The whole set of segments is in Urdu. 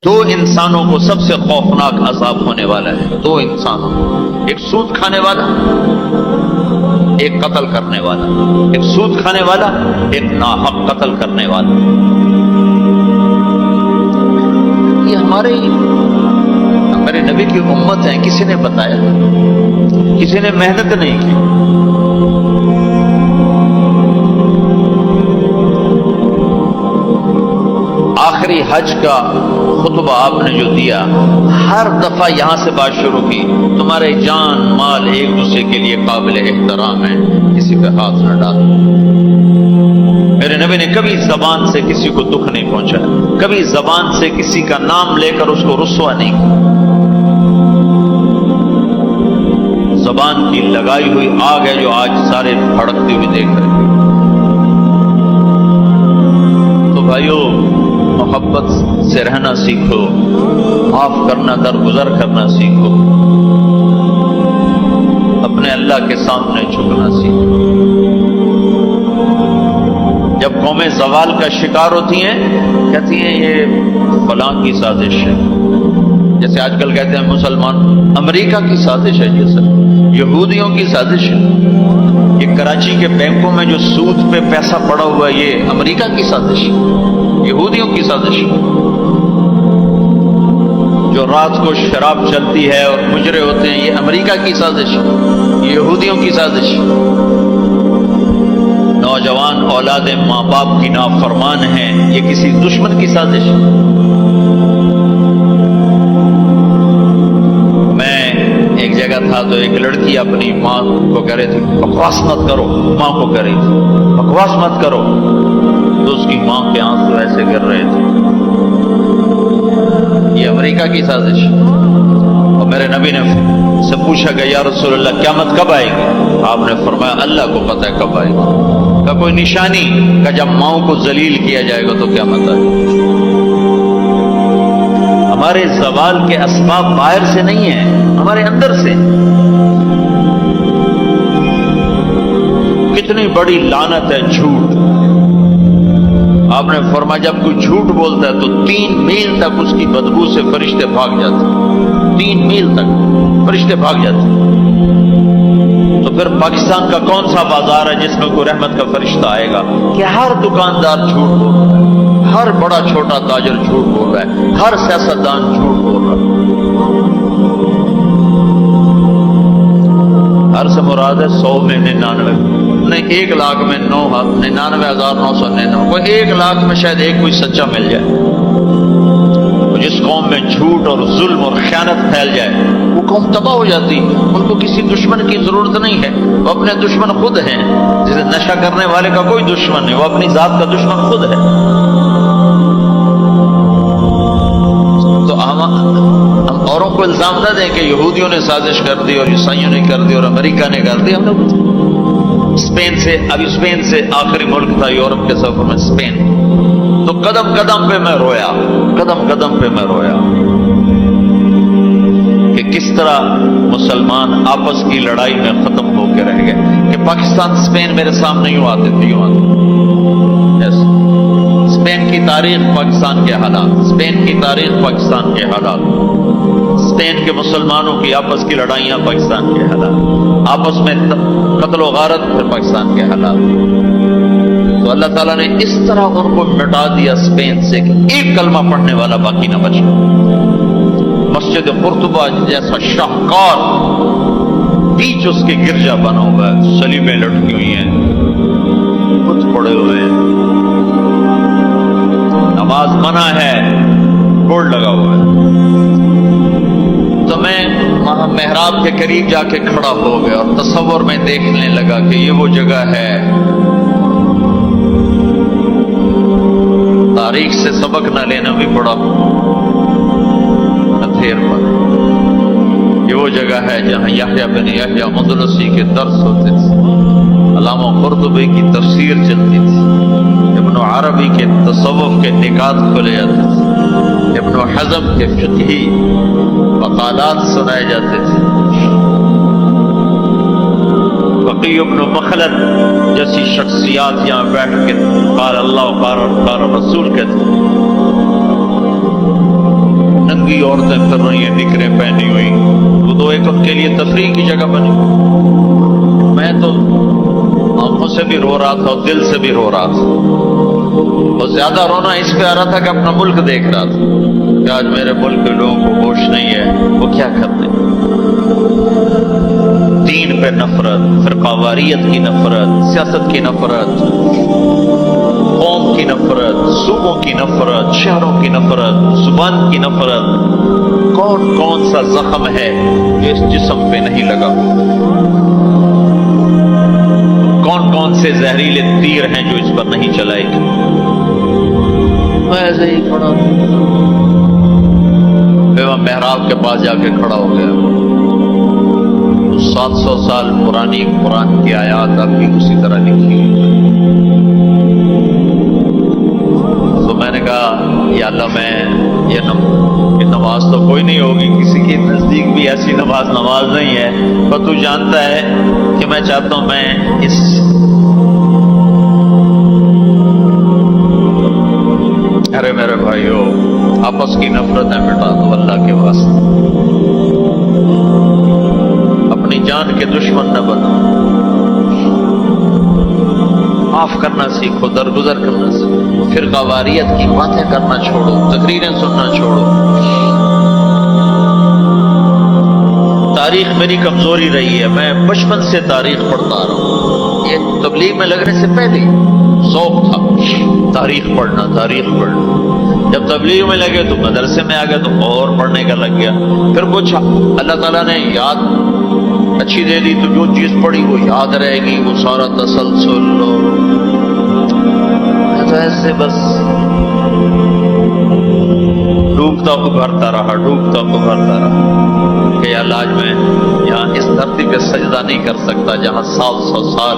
دو انسانوں کو سب سے خوفناک عذاب ہونے والا ہے، دو انسانوں، ایک سود کھانے والا، ایک قتل کرنے والا، ایک سود کھانے والا، ایک ناحق قتل کرنے والا۔ یہ ہمارے نبی کی امت ہے، کسی نے بتایا، کسی نے محنت نہیں کی۔ آخری حج کا خطبہ آپ نے جو دیا، ہر دفعہ یہاں سے بات شروع کی، تمہارے جان مال ایک دوسرے کے لیے قابل احترام ہے، کسی پہ ہاتھ نہ ڈالو۔ میرے نبی نے کبھی زبان سے کسی کو دکھ نہیں پہنچایا، کبھی زبان سے کسی کا نام لے کر اس کو رسوا نہیں کیا۔ زبان کی لگائی ہوئی آگ ہے جو آج سارے بھڑکتے ہوئے دیکھ رہے ہیں۔ تو بھائیو، محبت سے رہنا سیکھو، معاف کرنا، درگزر کرنا سیکھو، اپنے اللہ کے سامنے جھکنا سیکھو۔ جب قومیں زوال کا شکار ہوتی ہیں، کہتی ہیں یہ فلاں کی سازش ہے، جیسے آج کل کہتے ہیں مسلمان، امریکہ کی سازش ہے، جیسے یہودیوں کی سازش ہے، یہ کراچی کے بینکوں میں جو سود پہ پیسہ پڑا ہوا ہے، یہ امریکہ کی سازش ہے، یہودیوں کی سازش ہے۔ جو رات کو شراب چلتی ہے اور مجرے ہوتے ہیں، یہ امریکہ کی سازش ہے، یہ یہودیوں کی سازش ہے۔ نوجوان اولاد ماں باپ کی نافرمان ہیں، یہ کسی دشمن کی سازش ہے۔ ایک جگہ تھا تو ایک لڑکی اپنی ماں کو کہہ رہی تھی بکواس مت کرو، ماں کو کہہ رہی تھی بکواس مت کرو، تو اس کی ماں کے آنسو ایسے گر رہے تھے۔ یہ امریکہ کی سازش۔ اور میرے نبی نے سے پوچھا کہ یا رسول اللہ قیامت کب آئے گی؟ آپ نے فرمایا اللہ کو پتہ ہے کب آئے گی۔ کا کوئی نشانی؟ کہ جب ماؤں کو ذلیل کیا جائے گا تو قیامت آئے گی۔ ہمارے زوال کے اسباب باہر سے نہیں ہیں، ہمارے اندر سے۔ کتنی بڑی لعنت ہے جھوٹ۔ آپ نے فرمایا جب کوئی جھوٹ بولتا ہے تو 3 میل تک اس کی بدبو سے فرشتے بھاگ جاتے ہیں، 3 میل تک فرشتے بھاگ جاتے ہیں۔ تو پھر پاکستان کا کون سا بازار ہے جس میں کوئی رحمت کا فرشتہ آئے گا؟ کہ ہر دکاندار جھوٹ بول رہا ہے، ہر بڑا چھوٹا تاجر جھوٹ بول رہا ہے، ہر سیاستدان جھوٹ بول رہا ہے۔ ہر سے مراد ہے 100 میں 99 نہیں، 1 لاکھ میں 99,999، کوئی 1 لاکھ میں شاید ایک کوئی سچا مل جائے۔ جس قوم میں جھوٹ اور ظلم اور خیانت پھیل جائے وہ قوم تباہ ہو جاتی۔ ان کو کسی دشمن کی ضرورت نہیں ہے، وہ اپنے دشمن خود ہیں۔ جسے نشہ کرنے والے کا کوئی دشمن نہیں، وہ اپنی ذات کا دشمن خود ہے۔ تو ہم اوروں کو الزام نہ دیں کہ یہودیوں نے سازش کر دی اور عیسائیوں نے کر دی اور امریکہ نے کر دی۔ ہم لوگ اسپین سے آخری ملک تھا یورپ کے سفر میں، اسپین، تو قدم قدم پہ میں رویا، قدم قدم پہ میں رویا کہ کس طرح مسلمان آپس کی لڑائی میں ختم ہو کے رہ گئے۔ کہ پاکستان اسپین میرے سامنے یوں آتے تھے، یوں آتے تھے۔ اسپین کی تاریخ، پاکستان کے حالات، اسپین کی تاریخ، پاکستان کے حالات، اسپین کے مسلمانوں کی آپس کی لڑائیاں، پاکستان کے حالات، آپس میں قتل و غارت، پھر پاکستان کے حالات۔ تو اللہ تعالیٰ نے اس طرح ان کو مٹا دیا اسپین سے کہ ایک کلمہ پڑھنے والا باقی نہ بچا۔ مسجد قرطبہ جیسا شاہکار بیچ اس کے گرجا بنا ہوا ہے، صلیبیں لٹکی ہوئی ہیں، بت پڑے ہوئے ہیں، نماز منع ہے، بورڈ لگا ہوا ہے۔ تو میں محراب کے قریب جا کے کھڑا ہو گیا اور تصور میں دیکھنے لگا کہ یہ وہ جگہ ہے، تاریخ سے سبق نہ لینا بھی بڑا اتھیر پر۔ یہ وہ جگہ ہے جہاں یحییٰ بن یحییٰ اندلسی کے درس ہوتے تھے، علامہ قرطبی کی تفسیر چلتی تھی، ابن عربی کے تصوف کے نکات کھولے جاتے تھے، ابن حزم کے فقہی مقالات سنائے جاتے تھے، فقی ابن مخلد جیسی شخصیات یہاں بیٹھ کے قال اللہ قال رسول کہتے ہیں۔ ننگی عورتیں پھر رہی ہیں نکریں پہنی ہوئی، وہ تو ایک ان کے لیے تفریح کی جگہ بنی. میں تو آنکھوں سے بھی رو رہا تھا اور دل سے بھی رو رہا تھا، اور زیادہ رونا اس پہ آ رہا تھا کہ اپنا ملک دیکھ رہا تھا کہ آج میرے ملک کے لوگوں کو ہوش نہیں ہے، وہ کیا کرتے ہیں. دین پہ نفرت، فرقہ واریت کی نفرت، سیاست کی نفرت، قوم کی نفرت، صوبوں کی نفرت، شہروں کی نفرت، زبان کی نفرت. کون کون سا زخم ہے جو اس جسم پہ نہیں لگا؟ کون کون سے زہریلے تیر ہیں جو اس پر نہیں چلائے گی؟ میں ایسے ہی کھڑا میں محراب کے پاس جا کے کھڑا ہو گیا. 700 سال پرانی قرآن کی آیات اب بھی اسی طرح لکھی. تو میں نے کہا یا اللہ میں یہ نماز تو کوئی نہیں ہوگی، کسی کے نزدیک بھی ایسی نماز نہیں ہے، پر تو جانتا ہے کہ میں چاہتا ہوں میں اس ارے میرے بھائیو آپس کی نفرتیں مٹا دو اللہ کے واسطے، اپنی جان کے دشمن نہ بنو، معاف کرنا سیکھو، درگزر کرنا سیکھو، فرقہ واریت کی باتیں کرنا چھوڑو، تقریریں سننا چھوڑو. تاریخ میری کمزوری رہی ہے، میں بچپن سے تاریخ پڑھتا رہا ہوں. یہ تبلیغ میں لگنے سے پہلے ذوق تھا تاریخ پڑھنا. جب تبلیغ میں لگے تو مدرسے میں آ گیا تو اور پڑھنے کا لگ گیا. پھر کچھ اللہ تعالیٰ نے یاد اچھی دے دی تو جو چیز پڑھی وہ یاد رہے گی، وہ سارا تسلسل. تو ایسے بس ڈوبتا ابھرتا رہا کہ یا اللہ آج میں یہاں اس دھرتی پہ سجدہ نہیں کر سکتا جہاں 700 سال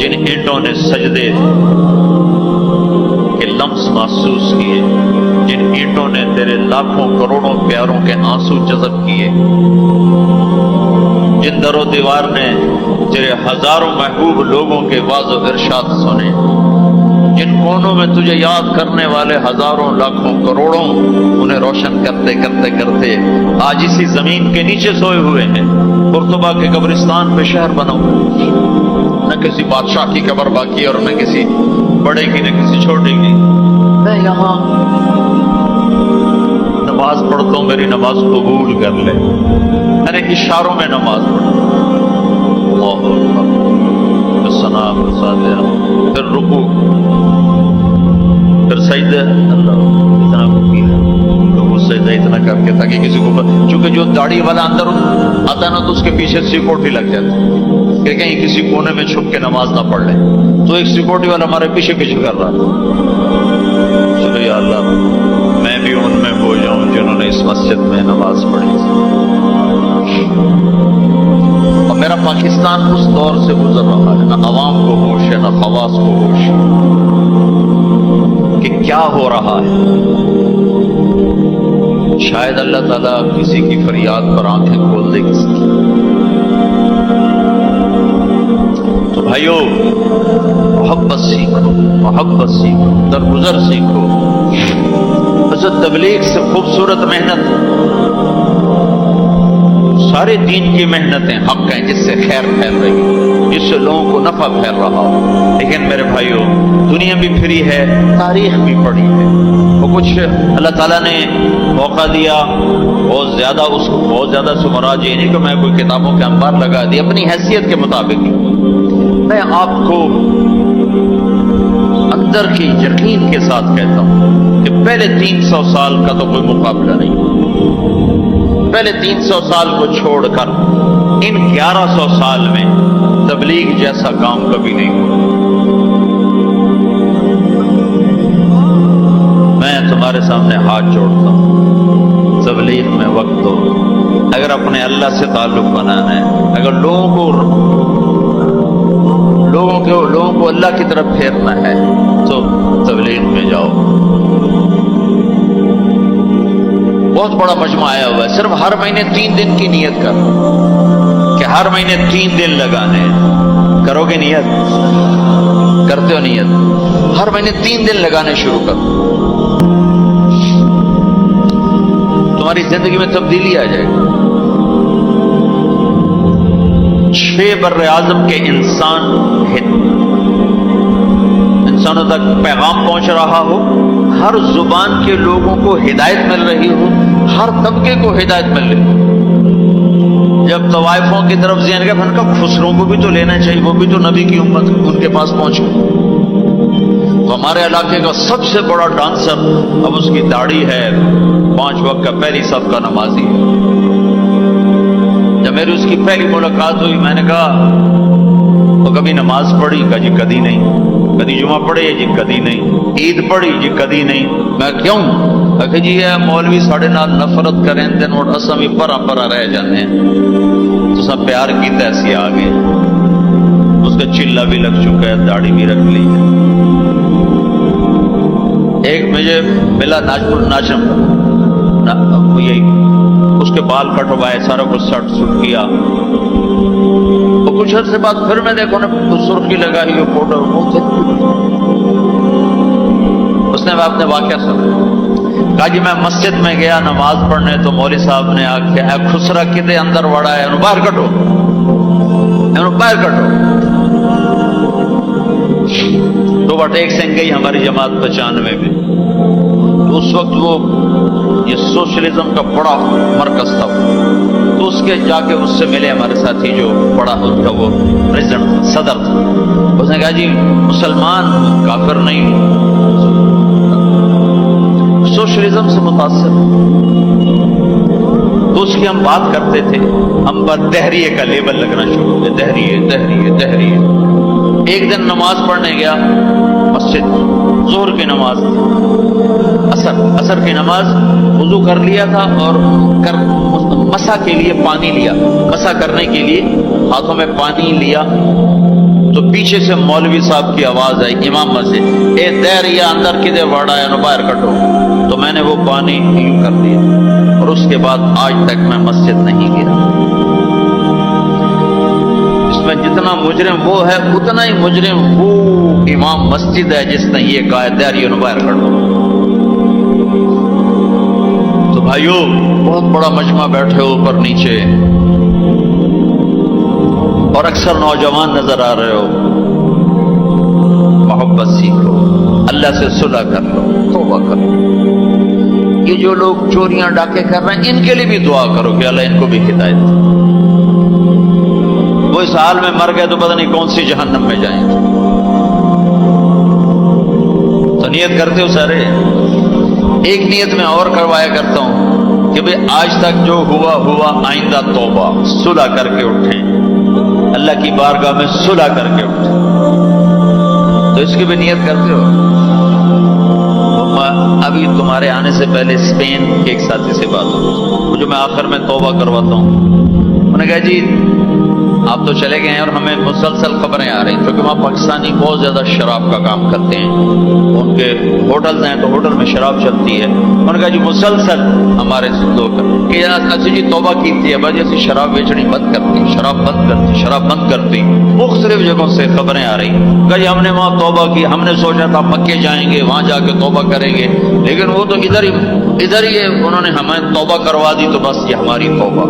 جن اینٹوں نے سجدے کے لمس محسوس کیے، جن اینٹوں نے تیرے لاکھوں کروڑوں پیاروں کے آنسو جذب کیے، جن در و دیوار نے تیرے ہزاروں محبوب لوگوں کے واز و ارشاد سنے، جن کونوں میں تجھے یاد کرنے والے ہزاروں لاکھوں کروڑوں انہیں روشن کرتے کرتے کرتے آج اسی زمین کے نیچے سوئے ہوئے ہیں. قرطبہ کے قبرستان پہ شہر بناؤ، نہ کسی بادشاہ کی قبر باقی اور نہ کسی بڑے کی نہ کسی چھوٹے کی. میں یہاں نماز پڑھتا ہوں، میری نماز قبول کر لے. میں نے اشاروں میں نماز پڑھتا ہوں، اللہ اکبر، ثنا پھر رکوع، پھر سجدہ. اللہ اتنا رکوع سجدہ اتنا کر کے تاکہ کسی کو، چونکہ جو داڑھی والا اندر آتا نا تو اس کے پیچھے سیکورٹی لگ جاتی کہ کہیں کسی کونے میں چھپ کے نماز نہ پڑھ لے. تو ایک سیکورٹی والا ہمارے پیچھے کر رہا تھا. چلو یا اللہ میں بھی ان میں ہو جاؤں جنہوں نے اس مسجد میں نماز پڑھی. اور میرا پاکستان اس دور سے گزر رہا ہے، نہ عوام کو ہوش ہے نہ خواص کو ہوش ہے کہ کیا ہو رہا ہے. شاید اللہ تعالیٰ کسی کی فریاد پر آنکھیں کھول دے کسی کی. تو بھائیو محبت سیکھو، درگزر سیکھو. حضرت تبلیغ سے خوبصورت محنت، سارے دین کی محنتیں حق ہیں جس سے خیر پھیل رہی ہے، جس سے لوگوں کو نفع پھیل رہا ہو. لیکن میرے بھائیو دنیا بھی پھری ہے، تاریخ بھی پڑھی ہے. وہ کچھ اللہ تعالیٰ نے موقع دیا، بہت زیادہ سے مراد یہ نہیں کہ میں کوئی کتابوں کے انبار لگا دی، اپنی حیثیت کے مطابق میں آپ کو اندر کی یقین کے ساتھ کہتا ہوں کہ پہلے 300 سال کا تو کوئی مقابلہ نہیں. پہلے 300 سال کو چھوڑ کر ان 1100 سال میں تبلیغ جیسا کام کبھی نہیں ہوا. میں تمہارے سامنے ہاتھ جوڑتا ہوں، تبلیغ میں وقت دو. اگر اپنے اللہ سے تعلق بنانا ہے، اگر لوگوں کو اللہ کی طرف پھیرنا ہے تو تبلیغ میں جاؤ. بہت بڑا مجمع آیا ہوا ہے، صرف ہر مہینے 3 دن کی نیت کر کہ ہر مہینے 3 دن لگانے. کرو گے نیت؟ کرتے ہو نیت؟ ہر مہینے 3 دن لگانے شروع کرو. ہماری زندگی میں تبدیلی آ جائے گی. 6 بر اعظم کے انسانوں تک پیغام پہنچ رہا ہو، ہر زبان کے لوگوں کو ہدایت مل رہی ہو، ہر طبقے کو ہدایت مل رہی ہو. جب طوائفوں کی طرف ذہن گیا پھر کہا خسروں کو بھی تو لینا چاہیے، وہ بھی تو نبی کی امت ان کے پاس پہنچ گئی. تو ہمارے علاقے کا سب سے بڑا ڈانسر اب اس کی داڑھی ہے، 5 وقت کا پہلی صف کا نمازی ہے. جب میری اس کی پہلی ملاقات ہوئی میں نے کہا تو کبھی نماز پڑھی؟ کہا جی کدی نہیں. کدی جمعہ پڑھے؟ جی کدی نہیں. عید پڑھی؟ جی کدی نہیں. میں کیوں؟ کہ جی یہ مولوی ساڑھے نال نفرت کریں دن اور اساں بھی پرا پرا رہ جانے ہیں تو سب پیار کی تیسی آ گئے. اس کا چلا بھی لگ چکا ہے، داڑھی بھی رکھ لی ہے. ایک مجھے ملا ناچم یہی اس کے بال کٹوائے، سارا کچھ سٹ سٹ کیا. تو کچھ عرصے بعد پھر میں دیکھو نا سرخی لگائی ہوئی فوٹو. اس نے اپنے واقعہ سنا. کہا جی میں مسجد میں گیا نماز پڑھنے تو مولوی صاحب نے آخیا اے خسرا کدے اندر وڑا ہے، انہوں باہر کٹو، انہوں باہر کٹو. تو ٹیک سنگھ گئی ہماری جماعت 95 میں. تو اس وقت وہ یہ سوشلزم کا بڑا مرکز تھا. تو اس کے جا کے اس سے ملے ہمارے ساتھی جو بڑا ہوتا وہ پریزیڈنٹ تھا، صدر تھا. اس نے کہا جی مسلمان کافر نہیں، سوشلزم سے متاثر. تو اس کی ہم بات کرتے تھے، ہم پر دہریے کا لیبل لگنا شروع ہو گیا، دہریے دہریے دہریے. ایک دن نماز پڑھنے گیا مسجد، ظہر کی نماز، اثر کی نماز، وضو کر لیا تھا اور مسا کے لیے پانی لیا، مسا کرنے کے لیے ہاتھوں میں پانی لیا. تو پیچھے سے مولوی صاحب کی آواز آئی امام مسجد، اے دہریا اندر کدے وڑا ہے، نو باہر کٹو. تو میں نے وہ پانی یوں کر دیا اور اس کے بعد آج تک میں مسجد نہیں گیا. اس میں جتنا مجرم وہ ہے اتنا ہی مجرم وہ امام مسجد ہے جس نے یہ کہا ہے دہریوں نو باہر کٹو. تو بھائیو بہت بڑا مجمع بیٹھے ہو اوپر نیچے اور اکثر نوجوان نظر آ رہے ہو. محبت سیکھو، اللہ سے صلح کر لو، توبہ کرو. یہ جو لوگ چوریاں ڈاکے کر رہے ہیں ان کے لیے بھی دعا کرو کہ اللہ ان کو بھی ہدایت دے. وہ اس حال میں مر گئے تو پتہ نہیں کون سی جہنم میں جائیں گے. تو نیت کرتے ہو سارے؟ ایک نیت میں اور کروایا کرتا ہوں کہ بھئی آج تک جو ہوا آئندہ توبہ، صلح کر کے اٹھیں، اللہ کی بارگاہ میں صلح کر کے اٹھیں. تو اس کی بھی نیت کرتے ہو؟ ابھی تمہارے آنے سے پہلے اسپین کے ایک ساتھی سے بات ہوئی، جو میں آخر میں توبہ کرواتا ہوں. انہوں نے کہا جی آپ تو چلے گئے ہیں اور ہمیں مسلسل خبریں آ رہی ہیں کیونکہ وہاں پاکستانی بہت زیادہ شراب کا کام کرتے ہیں. ان کے ہوٹلز ہیں تو ہوٹل میں شراب چلتی ہے. انہوں نے کہا جی مسلسل ہمارے لوگ کہ اچھا جی توبہ کیتی ہے بھائی ایسی شراب بیچنی بند کرتی، شراب بند کرتی. مختلف جگہوں سے خبریں آ رہی کہ جی ہم نے وہاں توبہ کی، ہم نے سوچا تھا مکے جائیں گے وہاں جا کے توبہ کریں گے، لیکن وہ تو ادھر ہی انہوں نے ہمیں توبہ کروا دی. تو بس یہ ہماری توبہ.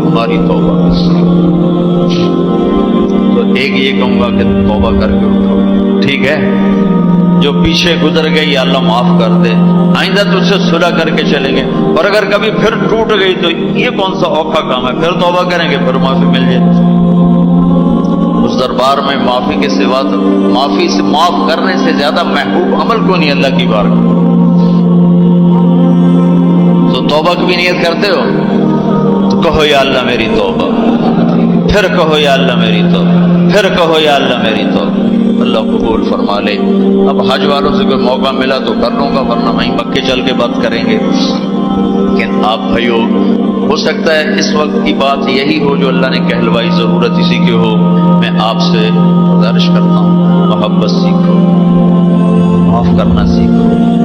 تو ایک یہ کہوں گا کہ توبہ کر کے اٹھو، ٹھیک ہے؟ جو پیچھے گزر گئی اللہ معاف کر دے، آئندہ تو اس سے صلح کر کے چلیں گے. اور اگر کبھی پھر ٹوٹ گئی تو یہ کون سا اوکھا کام ہے، پھر توبہ کریں گے، پھر معافی مل جائے. اس دربار میں معافی کے سوا تو معافی سے معاف کرنے سے زیادہ محبوب عمل کو نہیں اللہ کی بارگاہ. تو توبہ کی بھی نیت کرتے ہو تو کہو یا اللہ میری توبہ، پھر کہو یا اللہ میری توبہ، پھر کہو یا اللہ میری توبہ. اللہ قبول فرما لے. اب حج والوں سے کوئی موقع ملا تو کر لوں گا، ورنہ وہیں مکے چل کے بات کریں گے. لیکن آپ بھائیو ہو سکتا ہے اس وقت کی بات یہی ہو جو اللہ نے کہلوائی، ضرورت اسی کی ہو. میں آپ سے گزارش کرتا ہوں محبت سیکھو، معاف کرنا سیکھو،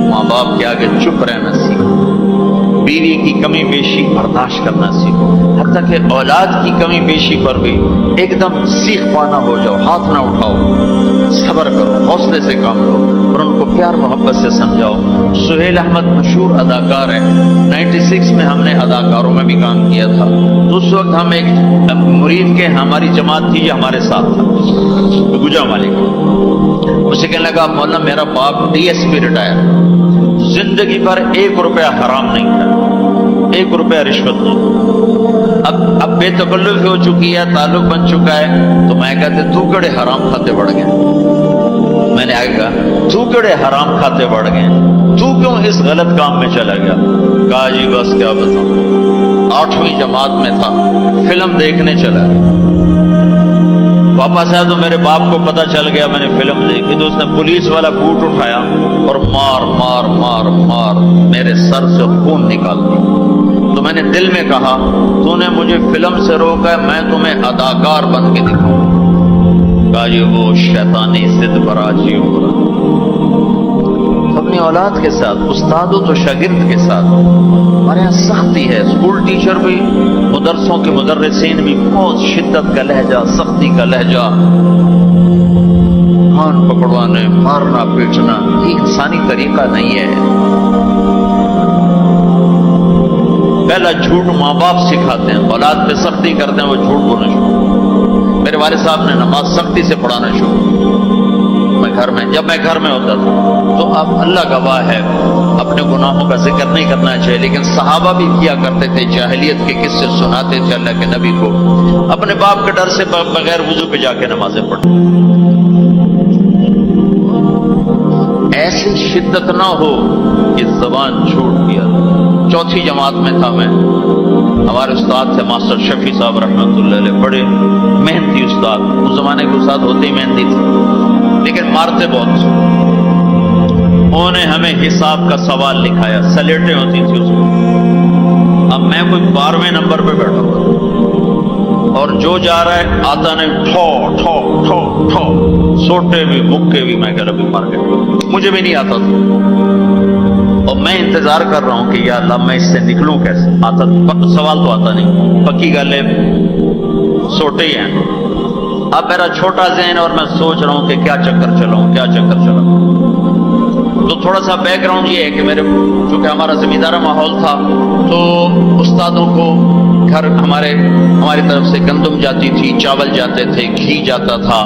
ماں باپ کے آگے چپ رہنا سیکھو. بیوی کی کمی بیشی برداشت کرنا سیکھو، حتیٰ کہ اولاد کی کمی بیشی پر بھی ایک دم سیخ پانا ہو جاؤ، ہاتھ نہ اٹھاؤ، صبر کرو، حوصلے سے کام لو اور ان کو پیار محبت سے سمجھاؤ۔ سہیل احمد مشہور اداکار ہے، 96 میں ہم نے اداکاروں میں بھی کام کیا تھا، تو اس وقت ہم ایک مرید کے ہماری جماعت تھی جو ہمارے ساتھ تھا، گجا مالک، اسے کہنے لگا مولانا میرا باپ DSP ریٹائر، زندگی پر 1 روپیہ حرام نہیں کھایا، 1 روپیہ رشوت نہیں، اب بے تکلف ہو چکی ہے، تعلق بن چکا ہے، تو میں کہتے تو کڑے حرام کھاتے بڑھ گئے، میں نے آگے کہا تو کڑے حرام کھاتے بڑھ گئے، تو کیوں اس غلط کام میں چلا گیا؟ کہا جی بس کیا بتاؤں، 8ویں جماعت میں تھا، فلم دیکھنے چلا گیا، واپس آیا تو میرے باپ کو پتہ چل گیا میں نے فلم دیکھی، تو اس نے پولیس والا بوٹ اٹھایا اور مار مار مار مار میرے سر سے خون نکال دی، تو میں نے دل میں کہا تو نے مجھے فلم سے روکا ہے، میں تمہیں اداکار بن کے دکھاؤں۔ کہا یہ وہ شیطانی ضد پر آجی ہو رہا، اپنی اولاد کے ساتھ، استاد تو شاگرد کے ساتھ ہمارے یہاں سختی ہے، اسکول ٹیچر بھی، مدرسوں کے مدرسین بھی بہت شدت کا لہجہ، سختی کا لہجہ، ہاتھ پکڑوانے، مارنا پیٹنا، یہ انسانی طریقہ نہیں ہے۔ پہلا جھوٹ ماں باپ سکھاتے ہیں، اولاد پہ سختی کرتے ہیں، وہ جھوٹ بولنا شروع۔ میرے والد صاحب نے نماز سختی سے پڑھانا شروع، جب میں گھر میں ہوتا تھا تو اب اللہ گواہ ہے اپنے گناہوں کا ذکر نہیں کرنا چاہیے، لیکن صحابہ بھی کیا کرتے تھے، جاہلیت کے قصے سناتے تھے اللہ کے نبی کو، اپنے باپ کے ڈر سے بغیر وضو پہ جا کے نمازیں پڑھتے۔ ایسی شدت نہ ہو کہ زبان چھوٹ گیا۔ 4تھی جماعت میں تھا میں، ہمارے استاد تھے ماسٹر شفیع صاحب رحمۃ اللہ علیہ، بڑے محنتی استاد، اس زمانے کے استاد ہوتے ہی محنتی تھے لیکن مارتے بہت۔ انہوں نے ہمیں حساب کا سوال لکھایا، سلیٹیں ہوتی تھی اس کو، اب میں کوئی 12ویں نمبر پہ بیٹھا ہوں اور جو جا رہا ہے آتا نہیں، ٹھو ٹھو ٹھو ٹھو، سوٹے بھی مکے بھی، میں کہہ رہا بھی مر گئے، مجھے بھی نہیں آتا تھا اور میں انتظار کر رہا ہوں کہ یا اللہ میں اس سے نکلوں کیسے، آتا سوال تو آتا نہیں، پکی گل ہے سوٹے ہی ہیں۔ اب میرا چھوٹا ذہن اور میں سوچ رہا ہوں کہ کیا چکر چلاؤں کیا چکر چلاؤں۔ تو تھوڑا سا بیک گراؤنڈ یہ ہے کہ میرے چونکہ ہمارا زمیندارہ ماحول تھا تو استادوں کو گھر ہماری طرف سے گندم جاتی تھی، چاول جاتے تھے، گھی جاتا تھا،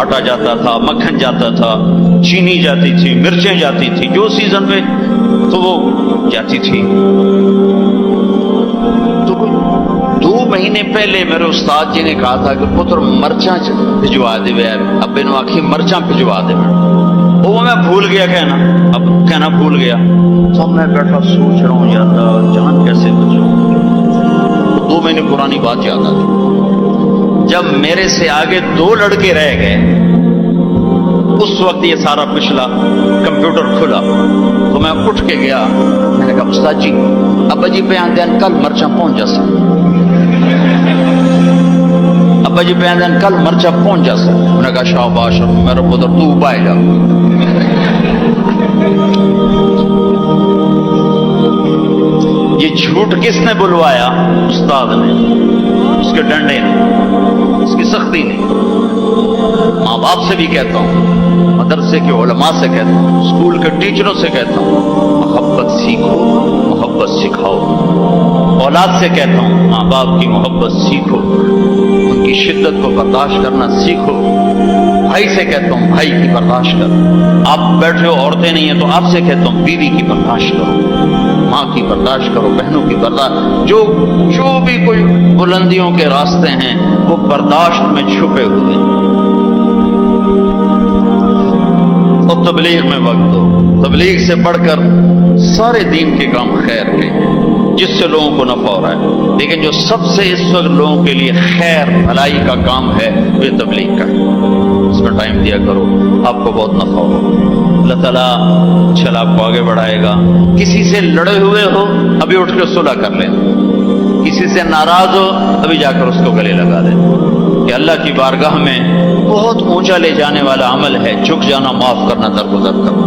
آٹا جاتا تھا، مکھن جاتا تھا، چینی جاتی تھی، مرچیں جاتی تھی، جو سیزن پہ تو وہ جاتی تھی۔ تو 2 مہینے پہلے میرے استاد جی نے کہا تھا کہ پتر مرچاں بھجوا دے، ابے نو آخی مرچاں بھجوا دے، وہ میں بھول گیا کہنا بھول گیا۔ تو میں بیٹھا سوچ رہا ہوں یا اللہ جان کیسے بچوں، 2 مہینے پرانی بات یاد آ گئی۔ جب میرے سے آگے 2 لڑکے رہ گئے اس وقت یہ سارا پچھلا کمپیوٹر کھلا تو میں اٹھ کے گیا، میں نے کہا استاد جی ابا جی پہ آندین کل مرچاں پہنچ جا سکتے، ابا جی پہ آندین کل مرچاں پہنچ جا سکتے، میں نے کہا شاباش میرا پتر تو پائے جا۔ یہ جھوٹ کس نے بلوایا؟ استاد نے، اس کے ڈنڈے نے، اس کی سختی نے۔ ماں باپ سے بھی کہتا ہوں، مدرسے کے علماء سے کہتا ہوں، اسکول کے ٹیچروں سے کہتا ہوں، محبت سیکھو، محبت سکھاؤ۔ اولاد سے کہتا ہوں ماں باپ کی محبت سیکھو، ان کی شدت کو برداشت کرنا سیکھو۔ بھائی سے کہتا ہوں بھائی کی برداشت کرو، آپ بیٹھے ہو عورتیں نہیں ہیں تو آپ سے کہتا ہوں بیوی کی برداشت کرو، ماں کی برداشت کرو، بہنوں کی برداشت، جو بھی کوئی بلندیوں کے راستے ہیں وہ برداشت میں چھپے ہوئے ہیں۔ اور تبلیغ میں وقت دو، تبلیغ سے بڑھ کر سارے دین کے کام خیر کے جس سے لوگوں کو نفع ہو رہا ہے، لیکن جو سب سے اس وقت لوگوں کے لیے خیر بھلائی کا کام ہے وہ تبلیغ کا ہے، اس میں ٹائم دیا کرو، آپ کو بہت نفع ہوگا، اللہ تعالیٰ چل آپ کو آگے بڑھائے گا۔ کسی سے لڑے ہوئے ہو ابھی اٹھ کے صلح کر لیں، کسی سے ناراض ہو ابھی جا کر اس کو گلے لگا دیں، کہ اللہ کی بارگاہ میں بہت اونچا لے جانے والا عمل ہے جھک جانا، معاف کرنا، درگزر کرنا۔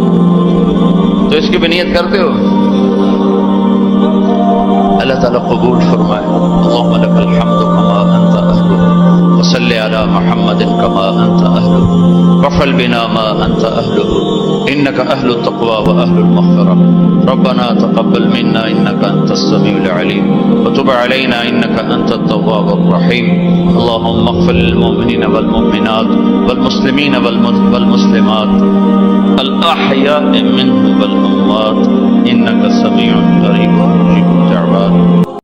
تو اس کی بھی نیت کرتے ہو؟ اللہ تعالیٰ قبول فرمائے. اللهم لك الحمد كما انت اهله وصل على محمد كما انت اهله وافعل بنا ما انت اهله انك اهل التقوى واهل المغفرة. ربنا تقبل منا انك انت السميع العليم وتب علينا انك انت التواب الرحيم. اللهم اغفر للمؤمنين والمؤمنات والمسلمين والمسلمات الاحياء منهم والاموات